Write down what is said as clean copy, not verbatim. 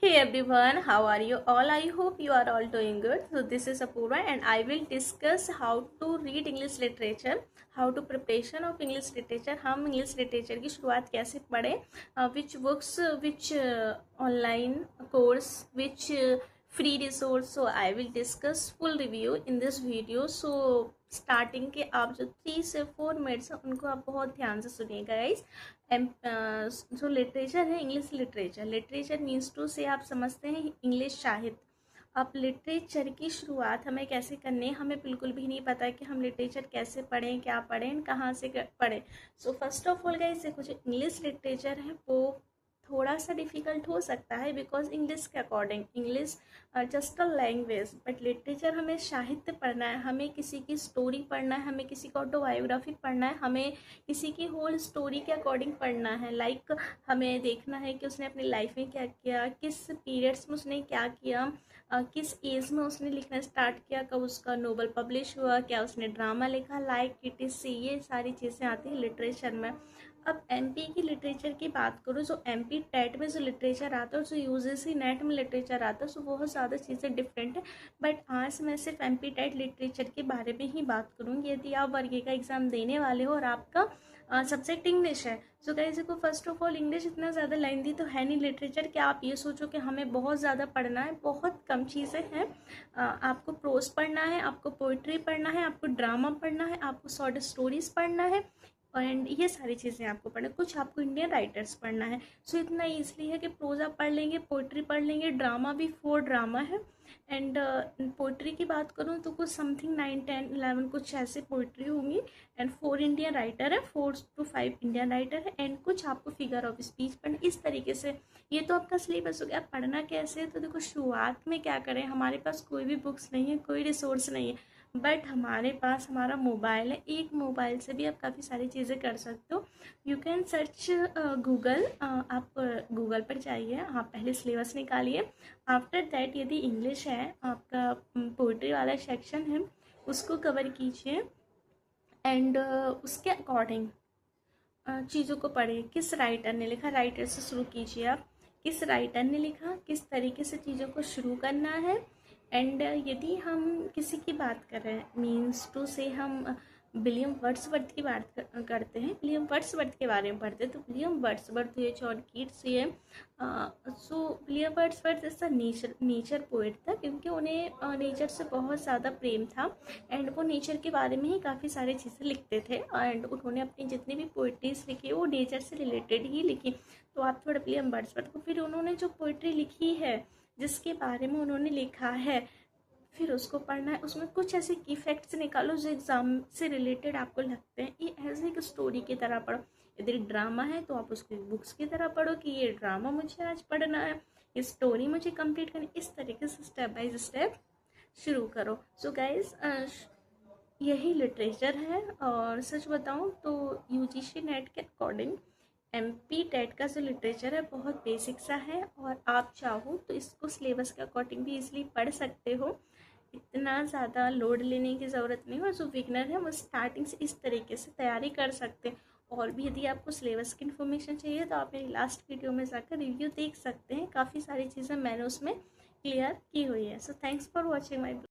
Hey everyone, how are you all? I hope you are all doing good. So this is Apurva and I will discuss how to read English literature, how to preparation of English literature. हम English literature की शुरुआत कैसे पढ़ें, which books, which online course, which free resource. So I will discuss full review in this video. So starting के आप जो 3 से 4 minutes हैं उनको आप बहुत ध्यान से सुनिएगा गाइज। जो लिटरेचर है, English literature, literature means to say आप समझते हैं इंग्लिश साहित्य। अब लिटरेचर की शुरुआत हमें कैसे करनी है, हमें बिल्कुल भी नहीं पता है कि हम लिटरेचर कैसे पढ़ें, क्या पढ़ें, कहाँ से पढ़ें। So first of all guys, देखो जो इंग्लिश लिटरेचर है वो थोड़ा सा डिफ़िकल्ट हो सकता है बिकॉज इंग्लिश के according, English just a language, but literature हमें साहित्य पढ़ना है, हमें किसी की स्टोरी पढ़ना है, हमें किसी का ऑटोबायोग्राफी पढ़ना है, हमें किसी की होल स्टोरी के अकॉर्डिंग पढ़ना है। लाइक हमें देखना है कि उसने अपनी लाइफ में क्या किया, किस पीरियड्स में उसने क्या किया, किस एज में उसने लिखना स्टार्ट किया, कब उसका नोवेल पब्लिश हुआ, क्या उसने ड्रामा लिखा, लाइक इट ये सारी चीज़ें आती हैं लिटरेचर में। अब एमपी की लिटरेचर की बात करूँ, जो एमपी टेट में जो लिटरेचर आता है और जो यूजीसी नेट में लिटरेचर आता है, सो बहुत ज़्यादा चीज़ें डिफरेंट है। बट आज मैं सिर्फ एमपी टेट लिटरेचर के बारे में ही बात करूँगी। यदि आप वर्ग का एग्ज़ाम देने वाले हो और आपका सब्जेक्ट इंग्लिश है, सो गाइस देखो फर्स्ट ऑफ ऑल इंग्लिश इतना ज़्यादा लेंथी तो है नहीं लिटरेचर कि आप ये सोचो कि हमें बहुत ज़्यादा पढ़ना है। बहुत कम चीज़ें हैं। आपको प्रोज पढ़ना है, आपको पोइट्री पढ़ना है, आपको ड्रामा पढ़ना है, आपको शॉर्ट स्टोरीज पढ़ना है, एंड ये सारी चीज़ें आपको पढ़ना, कुछ आपको इंडियन राइटर्स पढ़ना है। सो इतना ईजिली है कि प्रोजा पढ़ लेंगे, पोइट्री पढ़ लेंगे, ड्रामा भी 4 ड्रामा है। एंड पोइट्री की बात करूँ तो कुछ समथिंग 9, 10, 11 कुछ ऐसे पोइट्री होंगी। एंड 4 इंडियन राइटर है, 4 to 5 इंडियन राइटर है, एंड कुछ आपको फिगर ऑफ स्पीच पढ़ना। इस तरीके से ये तो आपका सिलेबस हो गया। पढ़ना कैसे है, तो देखो शुरुआत में क्या करें, हमारे पास कोई भी बुक्स नहीं है, कोई रिसोर्स नहीं है, बट हमारे पास हमारा मोबाइल है। एक मोबाइल से भी आप काफ़ी सारी चीज़ें कर सकते हो। यू कैन सर्च गूगल, आप गूगल पर जाइए, आप पहले सिलेबस निकालिए। आफ्टर दैट यदि इंग्लिश है, आपका पोइट्री वाला सेक्शन है, उसको कवर कीजिए। एंड उसके अकॉर्डिंग चीज़ों को पढ़िए। किस राइटर ने लिखा, राइटर से शुरू कीजिए आप, किस राइटर ने लिखा, किस तरीके से चीज़ों को शुरू करना है। एंड यदि हम किसी की बात कर रहे हैं, मीन्स टू से हम विलियम वर्ड्सवर्थ की बात करते हैं, विलियम वर्ड्सवर्थ के बारे में पढ़ते हैं, तो विलियम वर्ड्सवर्थ हुए, जॉन कीट्स हुए। सो विलियम वर्ड्सवर्थ ऐसा नेचर पोएट था, क्योंकि उन्हें नेचर से बहुत ज़्यादा प्रेम था एंड वो नेचर के बारे में ही काफ़ी सारी चीज़ें लिखते थे। एंड उन्होंने अपनी जितनी भी पोइट्रीज लिखी वो नेचर से रिलेटेड ही लिखी। तो आप थोड़ा विलियम वर्ड्सवर्थ को, फिर उन्होंने जो पोइट्री लिखी है, जिसके बारे में उन्होंने लिखा है, फिर उसको पढ़ना है। उसमें कुछ ऐसे की फैक्ट्स निकालो जो एग्ज़ाम से रिलेटेड आपको लगते हैं, ये एज एक स्टोरी की तरह पढ़ो। यदि ड्रामा है तो आप उसको बुक्स की तरह पढ़ो कि ये ड्रामा मुझे आज पढ़ना है, ये स्टोरी मुझे कंप्लीट करनी, इस तरीके से स्टेप बाय स्टेप शुरू करो। सो गाइज यही लिटरेचर है। और सच बताऊं तो यूजीसी नेट के अकॉर्डिंग एमपी टेट का जो लिटरेचर है बहुत बेसिक सा है, और आप चाहो तो इसको सिलेबस के अकॉर्डिंग भी इजीली पढ़ सकते हो। इतना ज़्यादा लोड लेने की ज़रूरत नहीं है, और जो बिगनर है वो स्टार्टिंग से इस तरीके से तैयारी कर सकते हैं। और भी यदि आपको सिलेबस की इन्फॉर्मेशन चाहिए तो आप मेरी लास्ट वीडियो में जाकर रिव्यू देख सकते हैं, काफ़ी सारी चीज़ें मैंने उसमें क्लियर की हुई है। So thanks for watching my